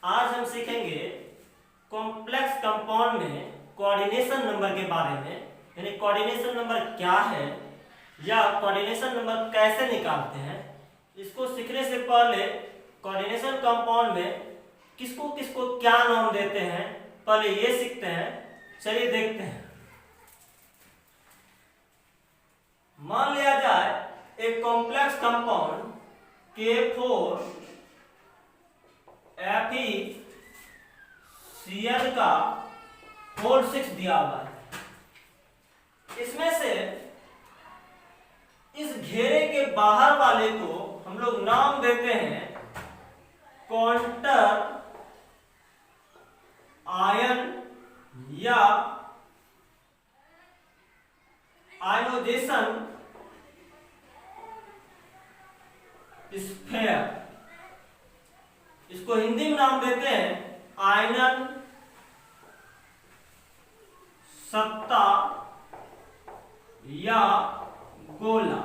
आज हम सीखेंगे कॉम्प्लेक्स कंपाउंड में कोऑर्डिनेशन नंबर के बारे में, यानी कोऑर्डिनेशन नंबर क्या है या कोऑर्डिनेशन नंबर कैसे निकालते हैं। इसको सीखने से पहले कोऑर्डिनेशन कंपाउंड में किसको किसको क्या नाम देते हैं पहले ये सीखते हैं। चलिए देखते हैं। मान लिया जाए एक कॉम्प्लेक्स कंपाउंड K4FeCl का होल 6 दिया हुआ है। इसमें से इस घेरे के बाहर वाले को हम लोग नाम देते हैं काउंटर आयन या आयनोजेशन स्फीयर। इसको हिंदी में नाम देते हैं आयनन सत्ता या गोला।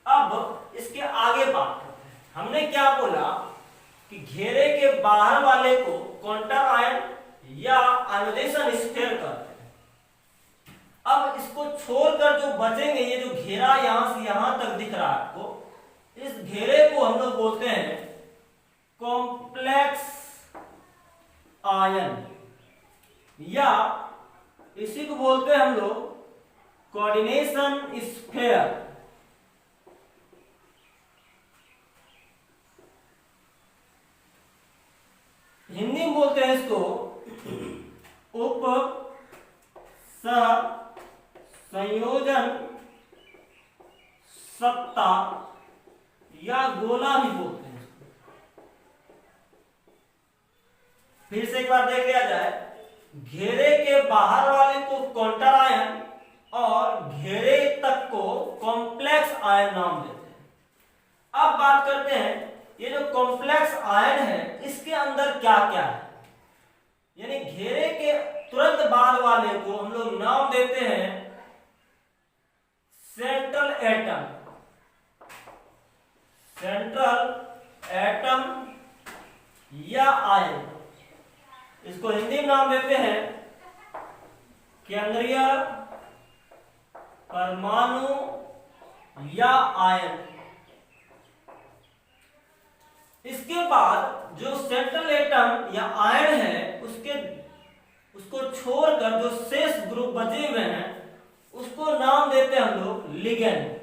अब इसके आगे बात करते हैं। हमने क्या बोला कि घेरे के बाहर वाले को काउंटर आयन या आयनोजेशन स्फीयर कहते हैं। अब इसको छोड़कर जो बचेंगे, ये जो घेरा यहां से यहां तक दिख रहा है आपको, इस घेरे को हम लोग बोलते हैं कॉम्प्लेक्स आयन या इसी को बोलते हैं हम लोग कोऑर्डिनेशन स्फीयर। हिंदी में बोलते हैं इसको उप सह संयोजन सत्ता या गोला भी बोलते हैं। फिर से एक बार देख लिया जाए। घेरे के बाहर वाले को काउंटर आयन और घेरे तक को कॉम्प्लेक्स आयन नाम देते हैं। अब बात करते हैं ये जो कॉम्प्लेक्स आयन है इसके अंदर क्या क्या है। यानी घेरे के तुरंत बाद वाले को हम लोग नाम देते हैं सेंट्रल एटम। सेंट्रल एटम या आयन, इसको हिंदी में नाम देते हैं केंद्रीय परमाणु या आयन। इसके बाद जो सेंट्रल एटम या आयन है उसको छोड़कर जो शेष ग्रुप बचे हुए हैं उसको नाम देते हैं हम लोग लिगेंड।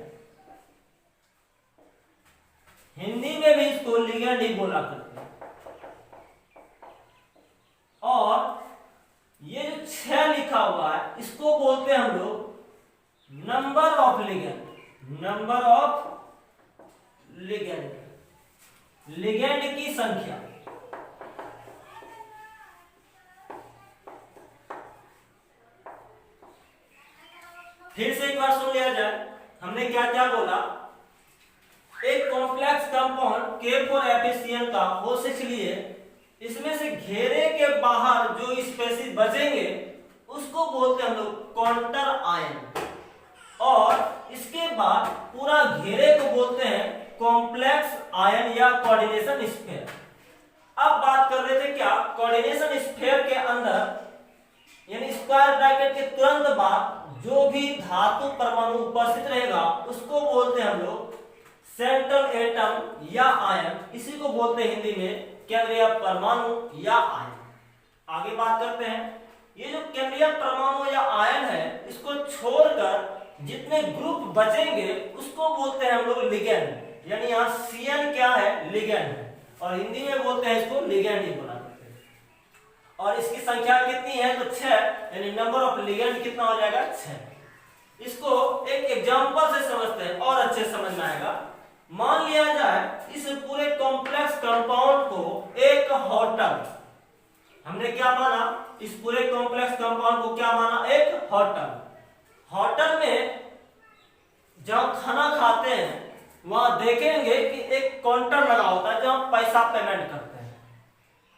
हिंदी में भी इसको लिगेंड ही बोला करते हैं। और ये जो 6 लिखा हुआ है इसको बोलते हैं हम लोग number of ligand. Number of ligand, ligand की संख्या। फिर से एक बार सुन लिया जाए। हमने क्या क्या बोला। एक कॉम्प्लेक्स कंपाउंड K4FeCl का होल 6 लिए, इसमें से घेरे के बाहर जो स्पेसीज बचेंगे उसको बोलते हैं हम लोग काउंटर आयन, और इसके बाद पूरा घेरे को बोलते हैं कॉम्प्लेक्स आयन या कोऑर्डिनेशन स्फीयर। अब बात कर रहे थे क्या, कोऑर्डिनेशन स्फीयर के अंदर यानी स्क्वायर ब्रैकेट के तुरंत बाद जो भी धातु परमाणु उपस्थित रहेगा उसको बोलते हैं हम लोग सेंट्रल एटम या आयन। इसी को बोलते हैं हिंदी में केंद्रीय परमाणु या आयन। आगे बात करते हैं। ये जो केंद्रीय परमाणु या आयन है इसको छोड़कर जितने ग्रुप बचेंगे उसको बोलते हैं हम लोग लिगेंड। यानी यहाँ Cl क्या है, लिगेंड है, और हिंदी में बोलते हैं इसको लिगेंड ही बोला जाता है। और इसकी संख्या कितनी है तो 6, यानी नंबर ऑफ लिगेंड कितना हो जाएगा 6। इसको एक एग्जांपल से समझते हैं और अच्छे समझ में आएगा। मान लिया जाए इस पूरे कॉम्प्लेक्स कंपाउंड को एक होटल, हमने क्या माना, इस पूरे कॉम्प्लेक्स कंपाउंड को क्या माना, एक होटल। होटल में जब खाना खाते हैं वहां देखेंगे कि एक काउंटर लगा होता है जहां पैसा पेमेंट करते हैं।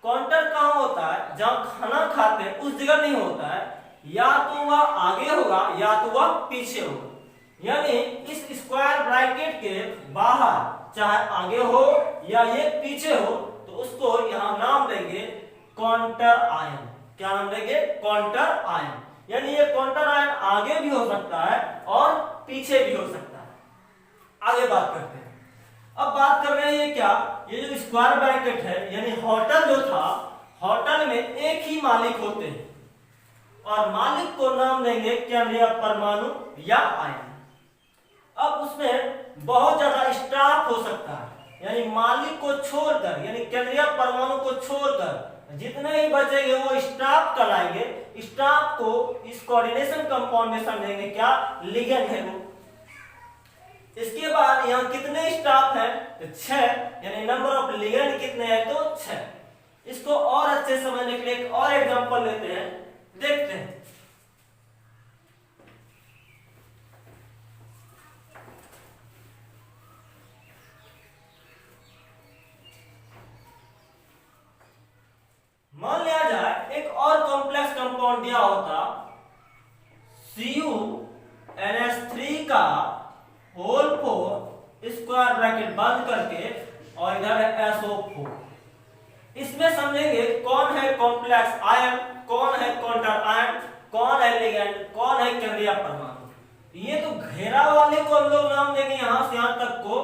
काउंटर कहां होता है, जहां खाना खाते हैं उस जगह नहीं होता है, या तो वह आगे होगा या तो वह पीछे होगा। यानी इस स्क्वायर ब्रैकेट के बाहर चाहे आगे हो या ये पीछे हो, तो उसको यहां नाम देंगे काउंटर आयन। क्या नाम देंगे? Counter ion. यानी ये काउंटर आयन आगे भी हो सकता है और पीछे भी हो सकता है। आगे बात करते हैं। अब बात कर रहे हैं ये क्या, ये जो स्क्वायर ब्रैकेट है, यानी होटल जो था, होटल में एक ही मालिक होते हैं और मालिक को नाम देंगे केंद्रीय परमाणु या आयन। अब उसमें बहुत ज्यादा स्टाफ हो सकता है, यानी मालिक को छोड़कर, यानी केंद्रीय परमाणु को छोड़कर जितने ही बचेंगे वो स्टाफ कहलाएंगे। स्टाफ को इस कोऑर्डिनेशन कंपाउंड में समझेंगे क्या? लिगेंड है वो। इसके बाद यहाँ कितने स्टाफ हैं? तो 6, यानी नंबर ऑफ लिगेंड कितने हैं? तो 6। इसको और अच्छे समझने के लिए एक और एग्जांपल लेते हैं, देखते हैं। मान लिया जाए एक और कॉम्प्लेक्स कंपाउंड दिया होता CuNH3 का होल 4 स्क्वायर ब्रैकेट बंद करके और इधर है SO4। इसमें समझेंगे कौन है कॉम्प्लेक्स आयन, कौन है काउंटर आयन, कौन है लिगेंड, कौन है केंद्रीय परमाणु। ये तो घेरा वाले को हम लोग नाम देंगे यहां से यहां तक को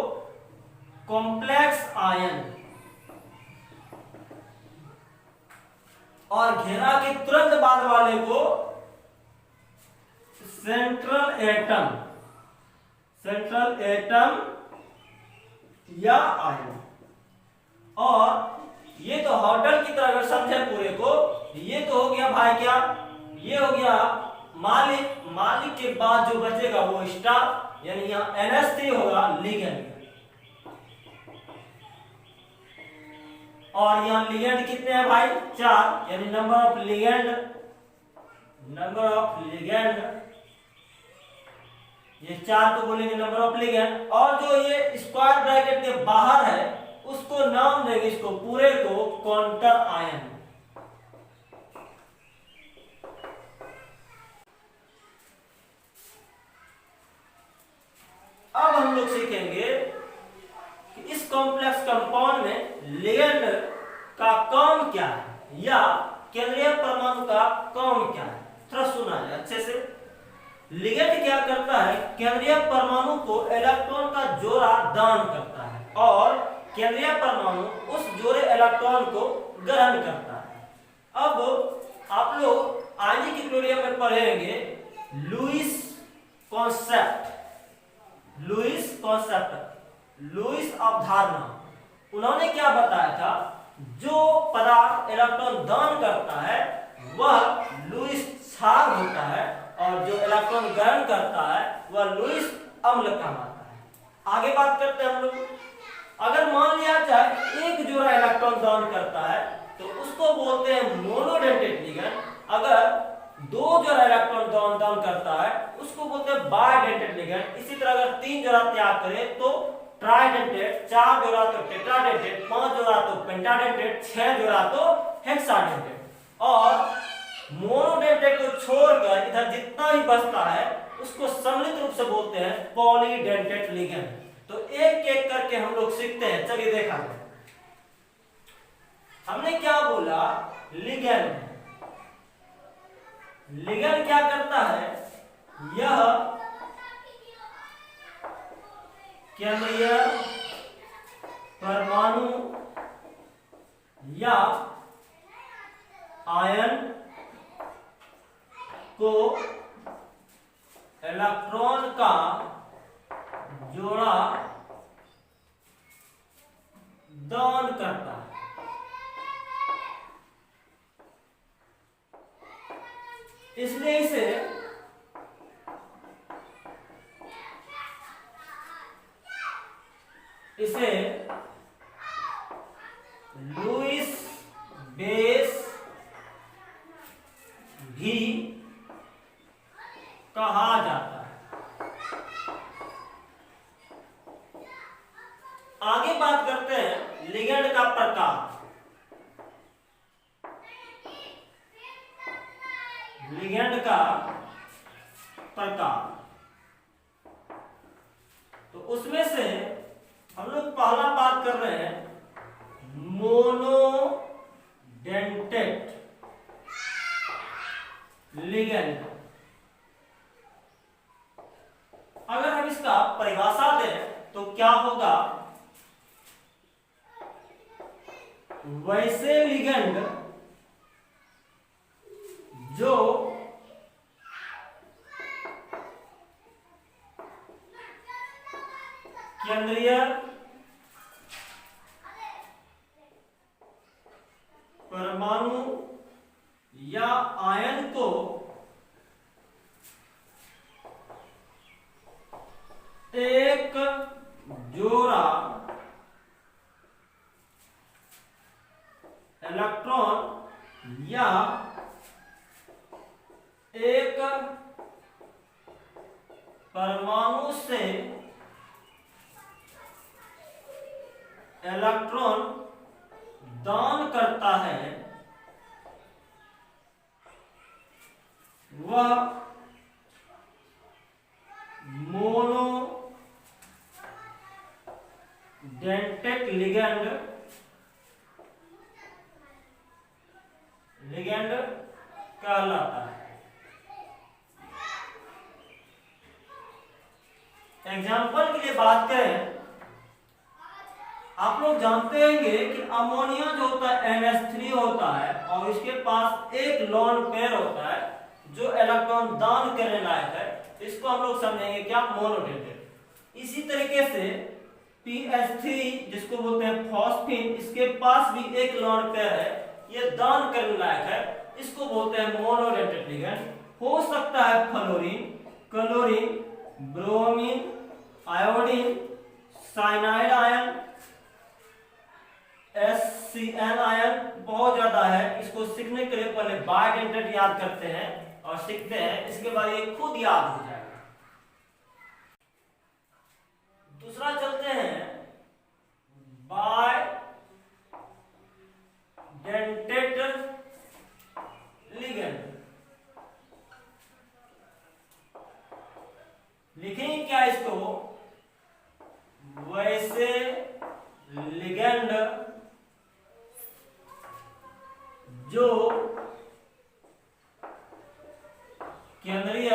कॉम्प्लेक्स आयन, और घेरा के तुरंत बाद वाले को सेंट्रल एटम, सेंट्रल एटम या आयन। और ये तो होटल की तरह अगर समझे पूरे को, ये तो हो गया भाई क्या, ये हो गया मालिक, मालिक के बाद जो बचेगा वो स्टाफ, यानी यहाँ NH3 होगा लिगेंड। और यहाँ लिगेंड कितने हैं भाई? 4, यानी number of ligand, number of ligand ये 4 तो बोलेंगे नंबर ऑफ लिगेंड। और जो ये स्क्वायर ब्रैकेट के बाहर है उसको नाम देंगे, इसको पूरे को काउंटर आयन। अब हम लोग सीखेंगे कि इस कॉम्प्लेक्स कंपाउंड में लिगेंड का काम क्या है या केंद्रीय परमाणु का काम क्या है। थोड़ा सुना है अच्छे से। लिगेंड क्या करता है? केंद्रीय परमाणु को इलेक्ट्रॉन का जोड़ा दान करता है और केंद्रीय परमाणु उस जोड़े इलेक्ट्रॉन को ग्रहण करता है। अब आप लोग आयनिक इक्विलिब्रियम में पढ़ेंगे Lewis concept, Lewis concept, Lewis अवधारणा। उन्होंने क्या बताया था? जो पदार्थ इलेक्ट्रॉन दान करता है वह लुईस क्षार होता है और जो इलेक्ट्रॉन ग्रहण करता है वह लुईस अम्ल कहलाता है। आगे बात करते हैं हम लोग। अगर मान लिया जाए एक जोड़ा इलेक्ट्रॉन दान करता है तो उसको बोलते हैं मोनोडेंटेट लिगेंड। अगर 2 जोड़ा इलेक्ट्रॉन दान करता है उसको बोलते हैं बाइडेंटेट लिगेंड। इसी तरह अगर 3 जोड़ा त्याग करे तो ट्राइडेंटेट, 4 जोड़ा तो टेट्राडेंटेट, 5 जोड़ा तो पेंटाडेंटेट, 6 जोड़ा तो हेक्साडेंटेट। और मोनोडेंटेट को छोड़कर इधर जितना भी बचता है उसको सम्मिलित रूप से बोलते हैं पॉलीडेंटेट लिगेंड। तो एक एक करके हम लोग सीखते हैं। चलिए देखा जाए। हमने क्या बोला? लिगेंड। लिगेंड क्या करता है? यह केंद्रीय परमाणु या आयन को इलेक्ट्रॉन का जोड़ा दान करता है। इसलिए इसे लुईस बेस भी कहा जाता है। आगे बात करते हैं लिगेंड का प्रकार। लिगेंड का प्रकार तो उसमें से हम लोग पहला बात कर रहे हैं मोनोडेंटेट लिगेंड। अगर हम इसका परिभाषा दें तो क्या होगा, वैसे लिगेंड जो केंद्रीय परमाणु या आयन को एक जोड़ा इलेक्ट्रॉन या एक परमाणु से इलेक्ट्रॉन दान करता है, वह मोनोडेंटेट लिगेंड कहलाता है। एग्जाम्पल के लिए बात करें, आप लोग जानते होंगे कि अमोनिया जो होता है NH3 होता है और इसके पास एक लोन पेयर होता है जो इलेक्ट्रॉन दान करने लायक है, इसको हम लोग समझेंगे क्या, मोनोडेंटेट। इसी तरीके से PH3 जिसको बोलते हैं फॉस्फीन, इसके पास भी एक लोन पेयर है, ये दान करने लायक है, इसको बोलते हैं मोनोडेंटेट लिगेंड। हो सकता है fluorine, chlorine, bromine, iodine, cyanide ion, SCN ion, बहुत ज्यादा है। इसको सीखने के लिए पहले बायडेंटेट याद करते हैं और सीखते हैं, इसके बाद ये खुद याद हो जाएगा। दूसरा चलते हैं बायडेंटेट लिगेंड। लिखेंगे क्या इसको, वैसे लिगेंड जो केंद्रीय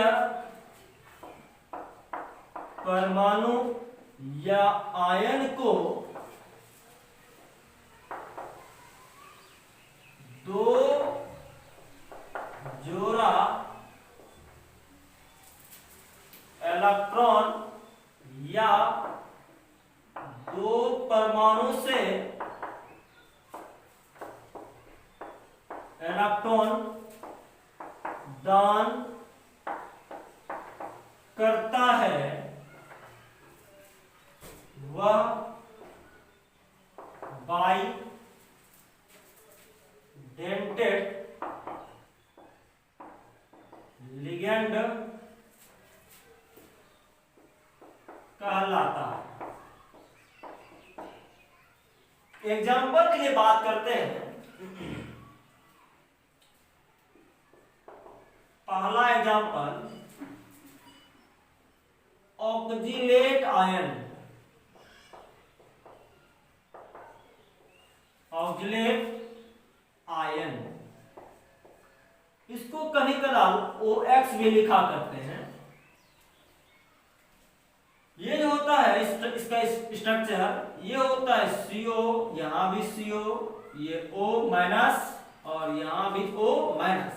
परमाणु या आयन को दो जोड़ा इलेक्ट्रॉन या दो परमाणु से इलेक्ट्रॉन दान करता है, वह बाइडेंटेट लिगेंड कहलाता है। एग्जाम्पल के लिए बात करते हैं। पहला example, oxalate ion. Oxalate ion, इसको कभी कदार OX भी लिखा करते हैं। ये जो होता है इसका स्ट्रक्चर, ये होता है CO, यहां भी CO, ये O माइनस और यहां भी O माइनस।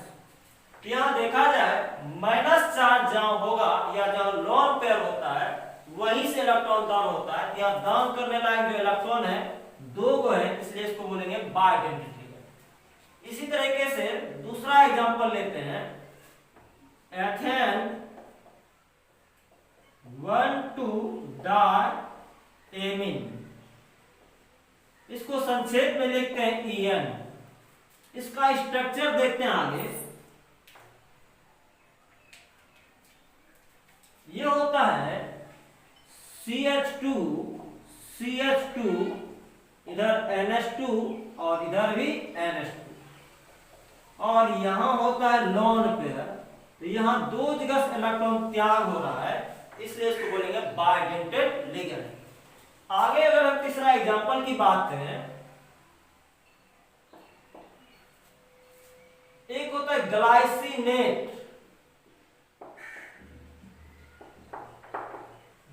यहां देखा जाए माइनस चार्ज जहां होगा या जहां लोन पेयर होता है वहीं से इलेक्ट्रॉन दान होता है। यहां दान करने लायक जो इलेक्ट्रॉन है दो गो है, इसलिए इसको बोलेंगे बायडेंटेट लिगेंड। इसी तरीके से दूसरा एग्जांपल लेते हैं, एथेन 1,2-डायएमीन। इसको संक्षेप में लिखते हैं EN। इसका स्ट्रक्चर देखते हैं आगे। ये होता है CH2, इधर NH2 और इधर भी NH2, और यहां होता है लोन पेयर। तो यहां दो जगह इलेक्ट्रॉन त्याग हो रहा है, इसलिए इसको बोलेंगे बायडेंटेट लिगेंड। आगे अगर हम तीसरा एग्जांपल की बात करें, एक होता है ग्लाइसिनेट,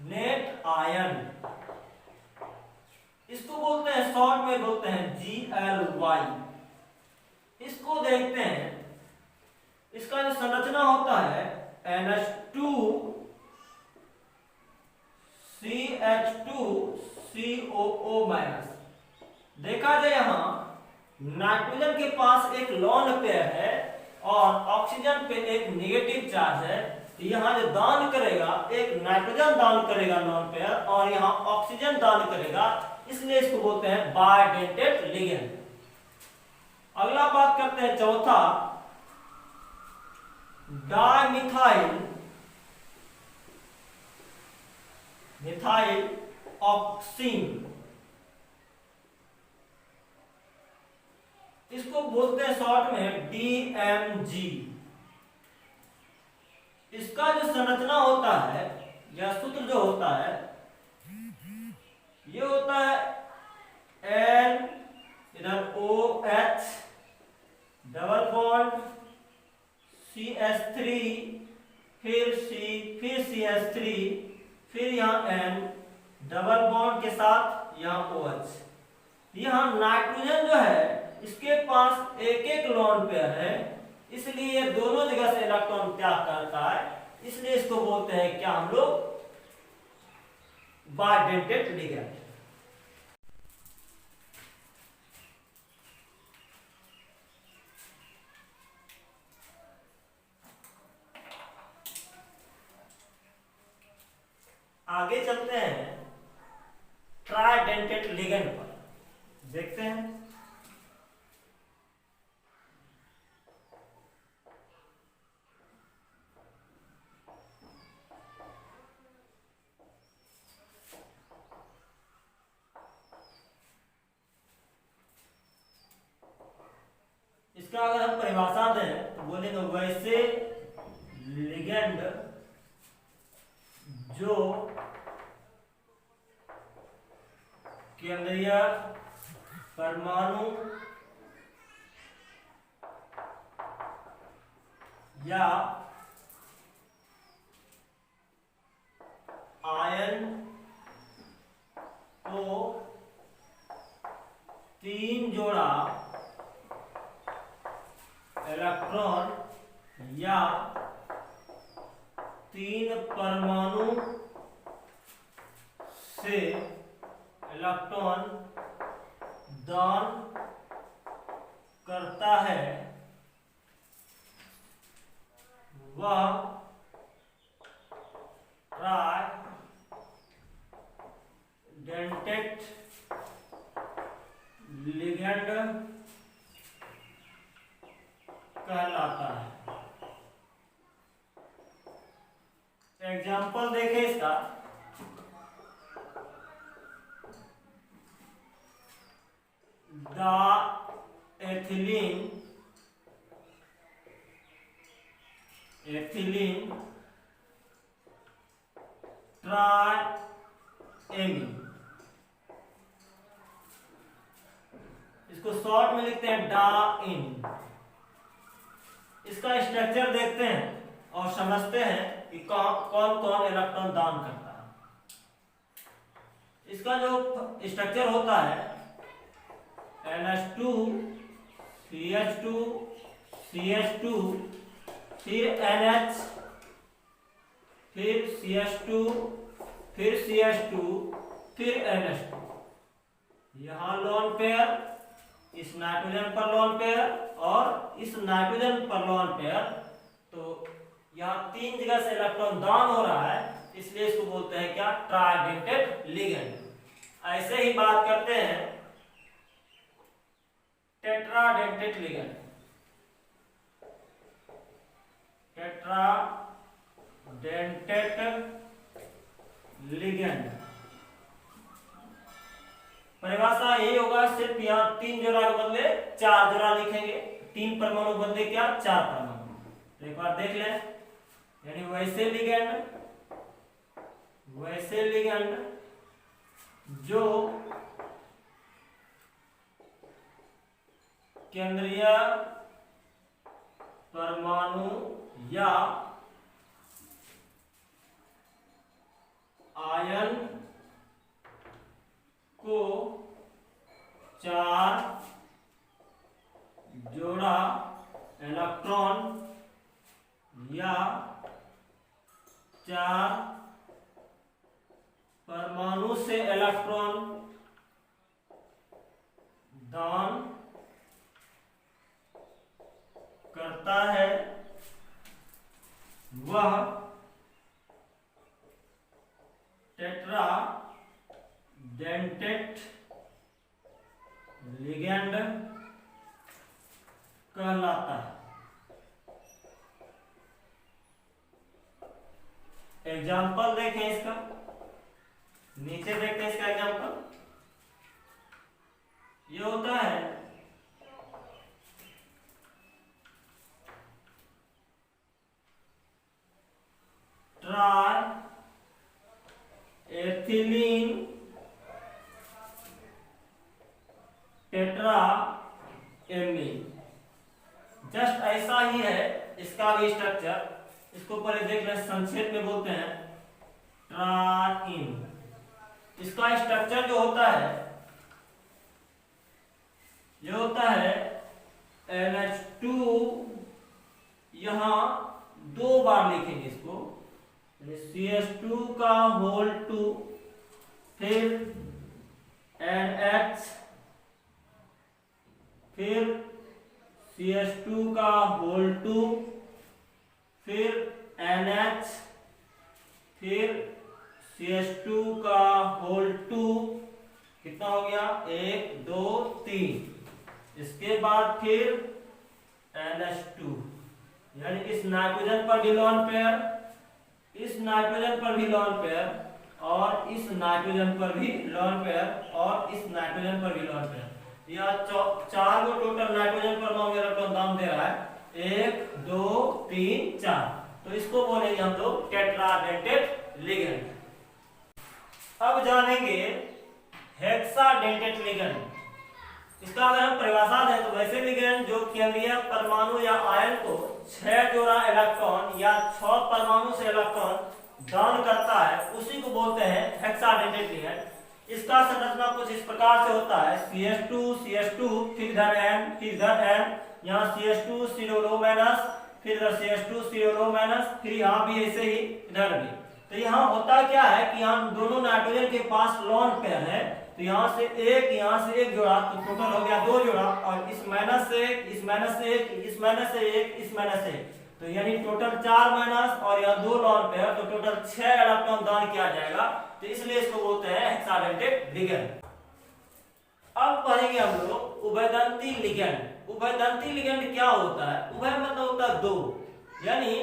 नेट आयन, इसको बोलते हैं शॉर्ट में बोलते हैं GLY। इसको देखते हैं, इसका जो संरचना होता है NH2 CH2 COO-। देखा जाए यहां नाइट्रोजन के पास एक लोन पेयर है और ऑक्सीजन पे एक नेगेटिव चार्ज है, तो यहाँ जो दान करेगा, एक नाइट्रोजन दान करेगा लोन पेयर और यहाँ ऑक्सीजन दान करेगा, इसलिए इसको बोलते हैं बाइडेंटेट लिगेंड। अगला बात करते हैं चौथा, डाइमिथाइल मिथाइल ऑक्सीन, इसको बोलते हैं शॉर्ट में DMG। इसका जो संरचना होता है या सूत्र जो होता है, ये होता है N, इधर OH, डबल बॉन्ड CH3, फिर C, फिर CH3, फिर यहाँ N, डबल बॉन्ड के साथ यहाँ OH। यहाँ नाइट्रोजन जो है इसके पास एक एक लोन पेयर है, इसलिए दोनों जगह से इलेक्ट्रॉन त्याग करता है, इसलिए इसको बोलते हैं क्या हम लोग, बाइडेंटेट लिगेंड। आगे चलते हैं ट्राइडेंटेट लिगेंड पर, देखते हैं। इसका अगर हम परिभाषा दें तो बोलेंगे वैसे लिगेंड जो केंद्रीय परमाणु या आयन को 3 जोड़ा इलेक्ट्रॉन या 3 परमाणु से इलेक्ट्रॉन दान करता है, वह ट्राइडेंटेट लिगेंड कहलाता है। एग्जाम्पल देखें इसका, एथिलीन ट्राइएमीन, इसको शॉर्ट में लिखते हैं डाइन। इसका स्ट्रक्चर देखते हैं और समझते हैं कि कौन कौन इलेक्ट्रॉन दान करता है। इसका जो स्ट्रक्चर होता है NH2 CH2 CH2, फिर NH, फिर CH2, फिर CH2, फिर NH2। यहाँ लोन पेयर, इस नाइट्रोजन पर लोन पेयर और इस नाइट्रोजन पर लोन पेयर, तो यहाँ 3 जगह से इलेक्ट्रॉन दान हो रहा है, इसलिए इसको बोलते हैं क्या, ट्राइडेंटेट लिगेंड। ऐसे ही बात करते हैं टेट्राडेंटेट लिगेंड। टेट्राडेंटेट लिगेंड परिभाषा यही होगा, सिर्फ यहाँ 3 जोड़ा के बदले 4 जोड़ा लिखेंगे, 3 परमाणु के बदले क्या, 4 परमाणु। तो एक बार देख लें, यानी वैसे लिगेंड जो केंद्रीय परमाणु या आयन को 4 जोड़ा इलेक्ट्रॉन या 4 परमाणु से इलेक्ट्रॉन दान करता है वह टेट्रा डेंटेट लिगेंड कहलाता है। एग्जाम्पल देखें इसका, नीचे देखते हैं इसका एग्जाम्पल। ये होता है try ethylene tetra amine. Just ऐसा ही है इसका भी स्ट्रक्चर। इसको पहले देख लें, संक्षेप में बोलते हैं ट्राइन। इसका स्ट्रक्चर जो होता है ये होता है NH2, यहां 2 बार लिखेंगे इसको, CH2 का होल 2, फिर NH, फिर CH2 का होल 2, फिर NH, फिर CH2 का होल 2। कितना हो गया? 1 2 3। इसके बाद फिर NH2, यानी इस नाइट्रोजन पर भी लोन पेयर, इस नाइट्रोजन पर भी लोन पेयर, और इस नाइट्रोजन पर भी लोन पेयर, और इस नाइट्रोजन पर भी लोन पेयर। यह 4 को टोटल नाइट्रोजन परमाणु इलेक्ट्रॉन दान दे रहा है। 1 2 3 4। तो इसको बोलेंगे हम लोग टेट्राडेंटेट लिगेंड। अब जानेंगे हेक्साडेंटेट लिगेंड। इसका अगर हम परिभाषा दें तो वैसे लिगेंड जो केंद्रीय परमाणु या आयन को 6 जोड़ा इलेक्ट्रॉन या 6 परमाणु से इलेक्ट्रॉन दान करता है उसी को बोलते हैं हेक्साडेंटेट लिगेंड। इसका संरचना कुछ इस प्रकार से होता है, CH2 फिर इधर N, फिर इधर N, यहाँ CH2 COO माइनस, फिर इधर CH2 COO माइनस, फिर यहाँ भी ऐसे ही इधर भी। तो यहाँ होता क्या है कि यहाँ दोनों नाइट्रोजन के पास लोन पेयर है, तो यहाँ से एक जोड़ा, तो टोटल हो गया 2 जोड़ा, और इस माइनस से एक, इस माइनस से एक, इस माइनस से एक, इस माइनस से एक, तो यानी टोटल 4 माइनस और यहाँ 2 लोन पेयर, तो टोटल 6 इलेक्ट्रॉन दान किया जाएगा। तो इसलिए इसको बोलते हैं हेक्साडेंटेट लिगेंड। अब पढ़ेंगे हम लोग उभयदंती लिगेंड। उभयदंती लिगेंड क्या होता है? उभय मतलब होता है 2, यानी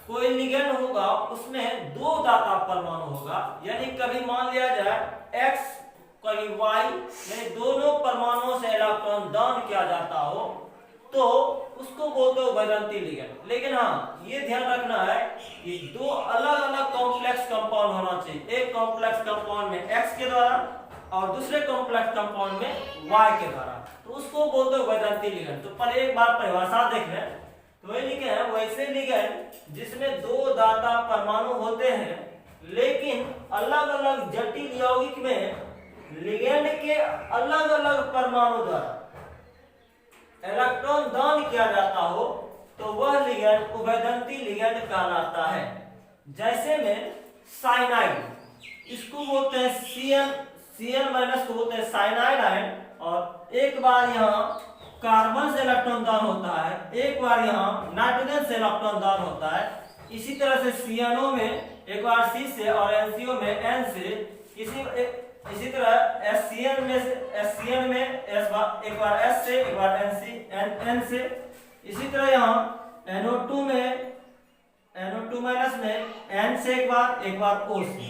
कोई लिगेंड होगा उसमें 2 दाता परमाणु होगा, यानी कभी मान लिया जाए X कभी Y, यानी दोनों परमाणुओं से इलेक्ट्रॉन दान किया जाता हो तो उसको बोलते हो उभयदंती लिगेंड। लेकिन हाँ, ये ध्यान रखना है कि 2 अलग अलग कॉम्प्लेक्स कंपाउंड होना चाहिए। एक कॉम्प्लेक्स कंपाउंड में X के द्वारा और दूसरे कॉम्प्लेक्स कंपाउंड में Y के द्वारा, तो उसको बोलते हो उभयदंती लिगेंड। तो पर एक बार परिभाषा देख लें, तो ये लिखे हैं वैसे लिगेंड जिसमें 2 दाता परमाणु होते हैं लेकिन अलग अलग जटिल यौगिक में लिगेंड के अलग अलग परमाणु द्वारा इलेक्ट्रॉन दान किया जाता हो तो वह लिगेंड उभयदंती लिगेंड कहलाता है। जैसे में साइनाइड, इसको बोलते हैं Cn माइनस को बोलते हैं साइनाइड आयन, और एक बार यहाँ कार्बन से इलेक्ट्रॉन दान होता है, एक बार यहाँ नाइट्रोजन से इलेक्ट्रॉन दान होता है। इसी तरह से CNO में एक बार C से और NCO में N से, इसी तरह SCN में एक बार S से, एक बार N से। इसी तरह यहाँ NO2 माइनस में N से एक बार O से।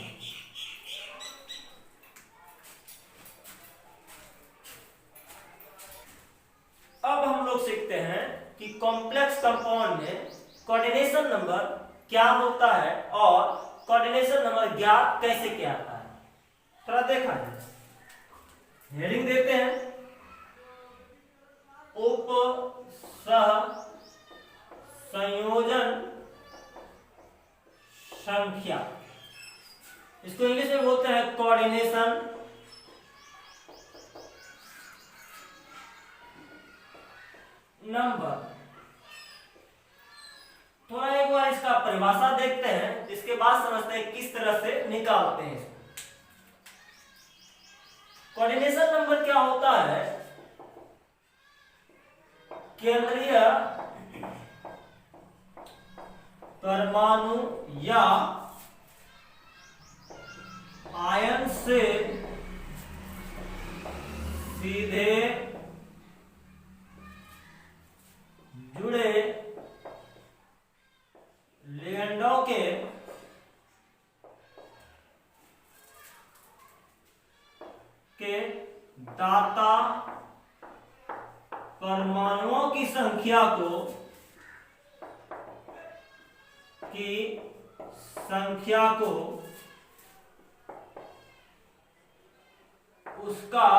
अब हम लोग सीखते हैं कि कॉम्प्लेक्स कंपाउंड में कोऑर्डिनेशन नंबर क्या होता है और कोऑर्डिनेशन नंबर ज्ञात कैसे किया जाता है। थोड़ा देखा जाए, हेडिंग देते हैं उप सह संयोजन संख्या, इसको इंग्लिश में बोलते हैं कोऑर्डिनेशन नंबर। थोड़ा एक बार इसका परिभाषा देखते हैं, इसके बाद समझते हैं किस तरह से निकालते हैं इसको। कोऑर्डिनेशन नंबर क्या होता है? केंद्रीय परमाणु या आयन से सीधे जुड़े लिगेंडों के दाता परमाणुओं की संख्या को उसका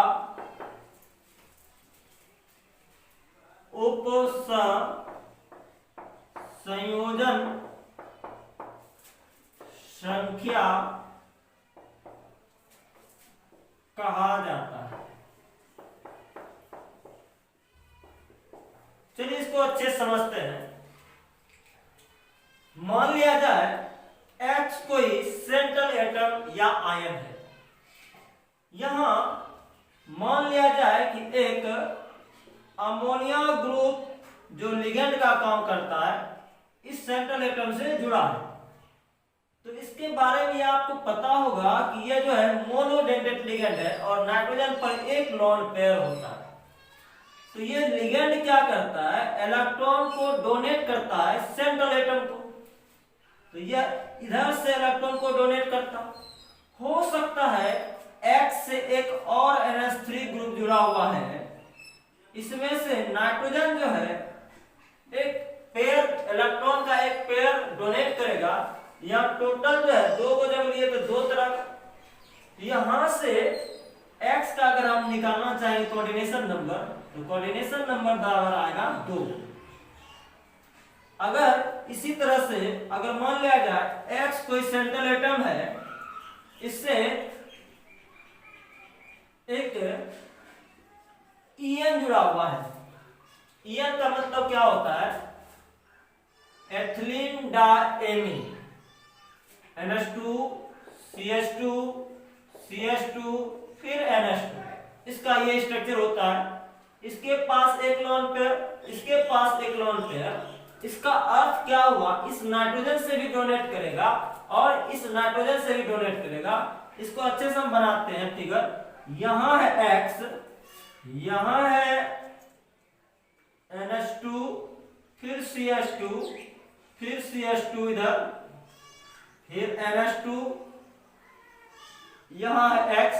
उप संयोजन संख्या कहा जाता है। चलिए इसको अच्छे से समझते हैं। मान लिया जाए H कोई सेंट्रल एटम या आयन है। यहां मान लिया जाए कि एक अमोनिया ग्रुप जो लिगेंड का काम करता है इस सेंट्रल एटम से जुड़ा है। तो इसके बारे में आपको पता होगा कि यह जो है मोनोडेंटेट लिगेंड है और नाइट्रोजन पर एक लोन पेयर होता है। तो ये लिगेंड क्या करता है? इलेक्ट्रॉन को डोनेट करता है सेंट्रल एटम को। तो यह इधर से इलेक्ट्रॉन को डोनेट करता हो सकता है। X से एक और NH3 ग्रुप जुड़ा हुआ है, इसमें से नाइट्रोजन जो है एक पेयर इलेक्ट्रॉन का एक पेयर डोनेट करेगा। यह टोटल जो है दो को जब लिए तो दो तरफ। यहां से X का अगर हम निकालना चाहें कोऑर्डिनेशन नंबर, तो कोऑर्डिनेशन नंबर बराबर आएगा 2। अगर इसी तरह से अगर मान लिया जाए X कोई सेंट्रल एटम है, इससे एक EN जुड़ा हुआ है। EN का मतलब क्या होता है? Ethylene diamine, NH2 CH2 CH2 फिर NH2, इसका ये स्ट्रक्चर होता है। इसके पास एक लोन पेयर, इसके पास एक लोन पेयर। इसका अर्थ क्या हुआ? इस नाइट्रोजन से भी डोनेट करेगा और इस नाइट्रोजन से भी डोनेट करेगा। इसको अच्छे से हम बनाते हैं फिगर। यहां है X, यहां है NH2 फिर CH2 फिर CH2 इधर फिर NH2, यहां है X,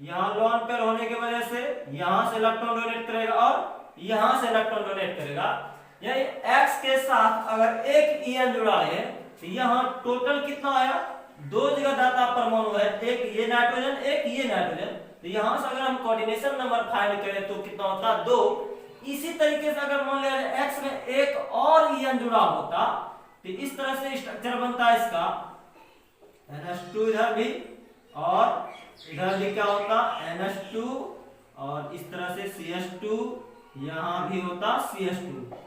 यहां लोन पेयर होने की वजह से यहां से इलेक्ट्रॉन डोनेट करेगा और यहां से इलेक्ट्रॉन डोनेट करेगा। यानी X के साथ अगर एक EN जुड़ा है तो यहां टोटल कितना आया? दो जगह दाता परमाणु है, एक ये नाइट्रोजन एक ये नाइट्रोजन। तो यहां से अगर हम कोऑर्डिनेशन नंबर फाइंड करें तो कितना होता? 2। इसी तरीके से अगर मान लिया X में एक और EN जुड़ा होता तो इस तरह से स्ट्रक्चर बनता है इसका। NH2 इधर भी और इधर भी क्या होता? NH2 और इस तरह से CH2, यहां भी होता CH2।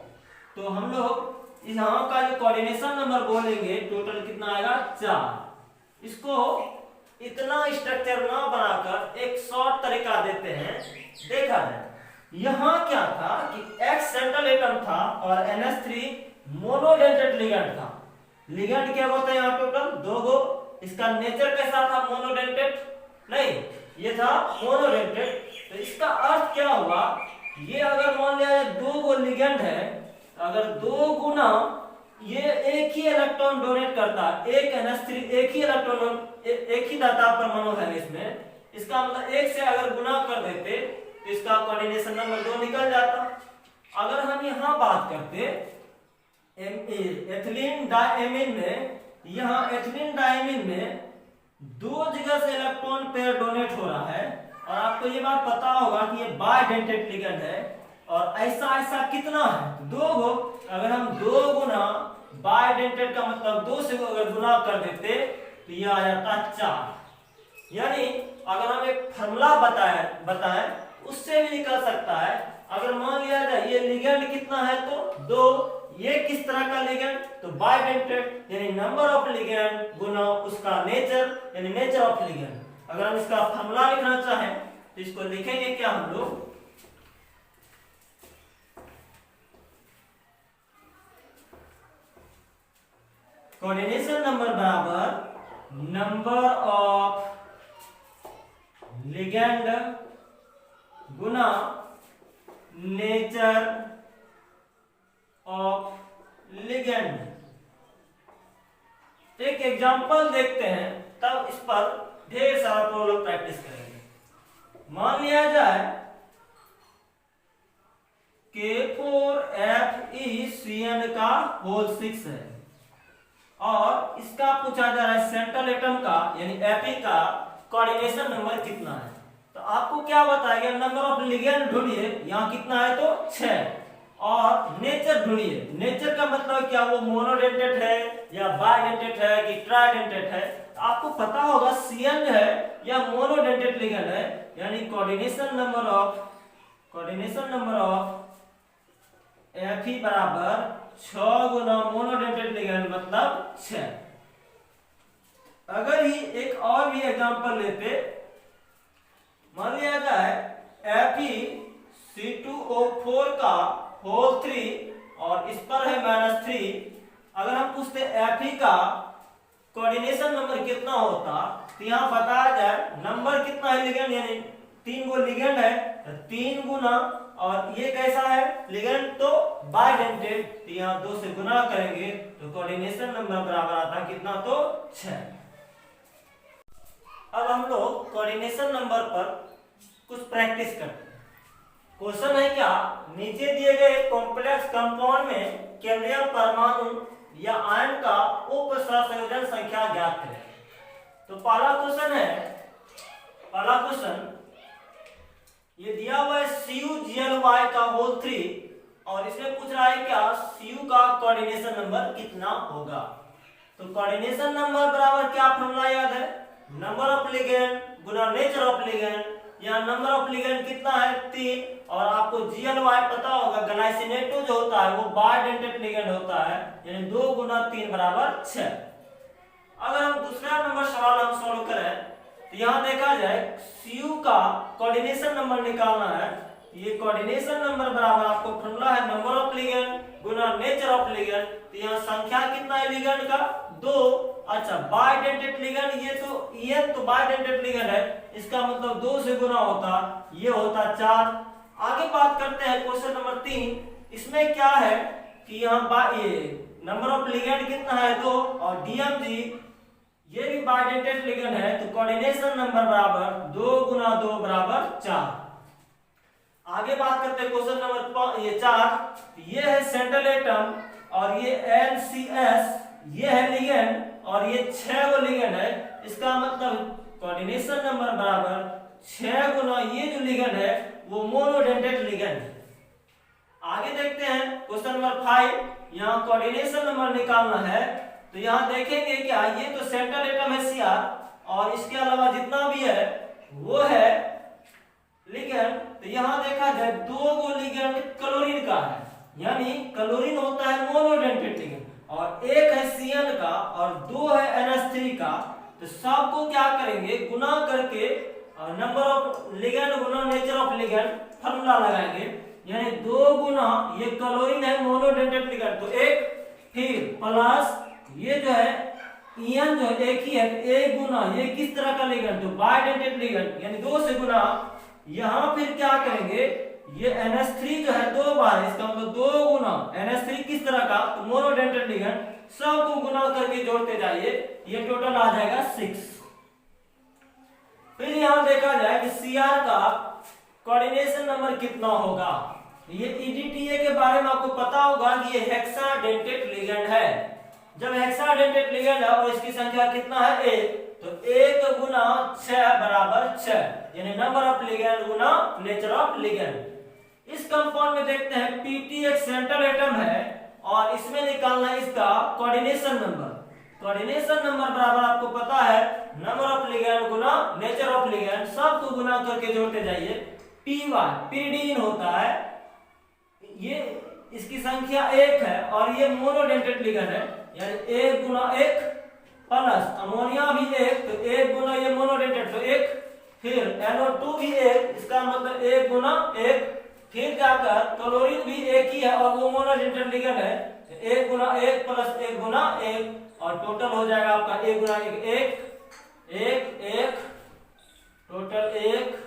तो हम लोग यहाँ का जो कोऑर्डिनेशन नंबर बोलेंगे टोटल कितना आएगा? 4। इसको इतना स्ट्रक्चर ना बनाकर एक शॉर्ट तरीका देते हैं, देखा जाए। यहाँ क्या था कि X सेंट्रल एटम था और NH3 मोनोडेंटेट लिगेंड था। लिगेंड क्या होता है यहाँ टोटल? 2 गो। इसका नेचर कैसा था? मोनोडेंटेट नहीं, ये था मोनोडेंटेट। तो इसका अर्थ क्या हुआ? ये अगर मान लिया जाए 2 गो लिगेंड है, अगर 2 गुना ये एक ही इलेक्ट्रॉन डोनेट करता, एक NH3 एक ही इलेक्ट्रॉन एक ही दाता परमाणु है इसमें, इसका मतलब 1 से अगर गुना कर देते तो इसका कोऑर्डिनेशन नंबर 2 निकल जाता। अगर हम यहाँ बात करते एथिलीन डायमीन में, यहाँ एथिलीन डायमीन में दो जगह से इलेक्ट्रॉन पेयर डोनेट हो रहा है और आपको ये बात पता होगा कि ये बाइडेंटेड लिगेंड है और ऐसा ऐसा कितना है दो गो। अगर हम दो गुना बाइडेंटेड का मतलब दो से अगर गुना कर देते तो ये आ जाता 4। यानी अगर हम एक फॉर्मूला बताएं उससे भी निकल सकता है। अगर मान लिया जाए ये लिगेंड कितना है तो 2, ये किस तरह का लिगेंड तो बाइडेंटेड यानी नंबर ऑफ लिगेंड गुना उसका नेचर यानी नेचर ऑफ लिगेंड। अगर हम इसका फॉर्मूला लिखना चाहें तो इसको लिखेंगे क्या हम लोग, कोऑर्डिनेशन नंबर बराबर number of ligand Guna nature of ligand. एक एग्जांपल देखते हैं तब इस पर ढेर सारा प्रॉब्लम प्रैक्टिस करेंगे। मान लिया जाए K4FeCN का होल 6 है और इसका पूछा जा रहा है सेंट्रल एटम का यानी Fe का कोऑर्डिनेशन नंबर कितना है। तो आपको क्या बताएगा, नंबर ऑफ लिगेंड ढूंढिए, यहाँ कितना है तो 6 और नेचर ढूंढिए। नेचर का मतलब क्या, वो मोनोडेंटेड है या बाइडेंटेड है कि ट्राइडेंटेड है। तो आपको पता होगा CN है या मोनोडेंटेड लिगेंड है यानी कोऑर्डिनेशन नंबर ऑफ Fe बराबर 6 गुना मोनोडेंटेड लिगेंड मतलब 6। अगर ही एक और भी एग्जांपल लेते, मान लिया जाए FeC2O4 का होल 3 और इस पर है -3। अगर हम पूछते Fe का कोऑर्डिनेशन नंबर कितना होता तो यहाँ बताया जाए नंबर कितना है लिगेंड यानी 3 गो लिगेंड है 3 गुना और ये कैसा है लिगेंड तो बाइडेंटेड, तो यहाँ 2 से गुना करेंगे तो कोऑर्डिनेशन नंबर बराबर आता कितना तो 6। अब हम लोग कोऑर्डिनेशन नंबर पर कुछ प्रैक्टिस करते हैं। क्वेश्चन है क्या, नीचे दिए गए कॉम्प्लेक्स कंपाउंड में केंद्रीय परमाणु या आयन का उप सहसंयोजन संख्या ज्ञात करें। तो पहला क्वेश्चन ये दिया हुआ है CuGlY का होल 3 और इसमें पूछ रहा है क्या Cu का कोऑर्डिनेशन नंबर कितना होगा। तो कोऑर्डिनेशन नंबर बराबर क्या फॉर्मूला याद है, number of ligand Guna nature of ligand. या नंबर ऑफ लिगेंड कितना है 3 और आपको Gly पता होगा ग्लाइसिनेटो जो होता है वो बाइडेंटेड लिगेंड होता है यानी 2 गुना 3 बराबर 6। अगर हम दूसरा नंबर सवाल हम सॉल्व करें तो यहाँ देखा जाए Cu का कोऑर्डिनेशन नंबर निकालना है। ये कोऑर्डिनेशन नंबर बराबर आपको फॉर्मूला है number of ligand Guna nature of ligand. तो यहाँ संख्या कितना है लिगेंड का 2। अच्छा बाइडेंटेड लिगेंड ये तो En तो बाइडेंटेड लिगेंड है इसका मतलब 2 से गुना होता ये होता 4। आगे बात करते हैं क्वेश्चन नंबर 3। इसमें क्या है कि यहाँ ये नंबर ऑफ लिगेंड कितना है 2 और DMG ये भी बाइडेंटेड लिगेंड है तो कोऑर्डिनेशन नंबर बराबर 2 गुना 2 बराबर 4। आगे बात करते हैं क्वेश्चन नंबर 4। ये है सेंट्रल एटम और ये NCS ये है लिगेंड और ये 6 गो लिगेंड है। इसका मतलब कोऑर्डिनेशन नंबर बराबर 6 गुना ये जो लिगेंड है वो मोनोडेंटेड लिगेंड है। आगे देखते हैं क्वेश्चन नंबर 5। यहाँ कोऑर्डिनेशन नंबर निकालना है तो यहाँ देखेंगे क्या ये तो सेंट्रल एटम है Cr और इसके अलावा जितना भी है वो है लिगेंड। तो यहाँ देखा जाए 2 गो लिगेंड क्लोरीन का है यानी क्लोरीन होता है मोनोडेंटेड लिगेंड और एक है Cn का और 2 है NH3 का। तो सबको क्या करेंगे गुना करके number of ligand Guna nature of ligand formula लगाएंगे यानी 2 गुना ये क्लोरीन है मोनोडेंटेड लिगेंड तो 1 फिर प्लस ये जो है En जो एक ही है 1 गुना ये किस तरह का लिगेंड तो बाइडेंटेड लिगेंड यानी 2 से गुना। यहाँ फिर क्या करेंगे ये NH3 जो है 2 बार इसका मतलब 2 गुना NH3 किस तरह का तो मोनोडेंटेड लिगेंड सबको गुना करके जोड़ते जाइए ये टोटल आ जाएगा 6। फिर यहाँ देखा जाए कि Cr का कोऑर्डिनेशन नंबर कितना होगा। ये EDTA के बारे में आपको पता होगा कि ये हेक्साडेंटेड लिगेंड है जब हेक्साडेंटेट लिगेंड है और इसकी संख्या कितना है 1, तो 1 गुना 6 बराबर 6, यानी number of ligand Guna nature of ligand. इस कंपाउंड में देखते हैं Pt एक सेंट्रल एटम है और इसमें निकालना है इसका कोऑर्डिनेशन नंबर। कोऑर्डिनेशन नंबर बराबर आपको पता है number of ligand Guna nature of ligand, सबको गुना करके जोड़ते जाइए। Py pyridine होता है, ये इसकी संख्या 1 है और ये मोनोडेंटेट लिगेंड है, यानी 1 गुना 1 प्लस अमोनिया भी 1, तो 1 गुना ये मोनोडेंटेट तो 1, फिर NO2 भी 1, इसका मतलब 1 गुना 1, फिर जाकर क्लोरीन भी 1 ही है और वो मोनोडेंटेट लिगेंड है, 1 गुना 1 प्लस 1 गुना 1 और टोटल हो जाएगा आपका 1 गुना 1 1 1 टोटल 1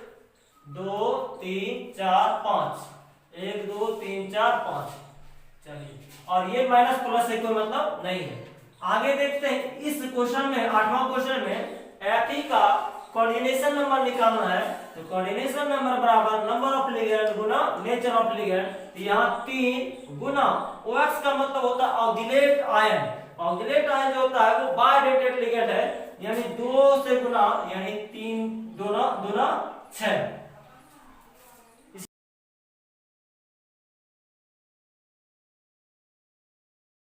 2 3 4 5, 1 2 3 4 5। चलिए, और ये माइनस प्लस से कोई मतलब नहीं है। आगे देखते हैं इस क्वेश्चन में 8वां क्वेश्चन में Fe का कोऑर्डिनेशन नंबर निकालना है, तो कोऑर्डिनेशन नंबर बराबर number of ligand Guna nature of ligand. तो यहाँ 3 गुना OX का मतलब होता है ऑक्जिलेट आयन। ऑक्जिलेट आयन जो होता है वो बायडेंटेट लिगेंड है, यानी 2 से गुना, यानी 3 दूना 6।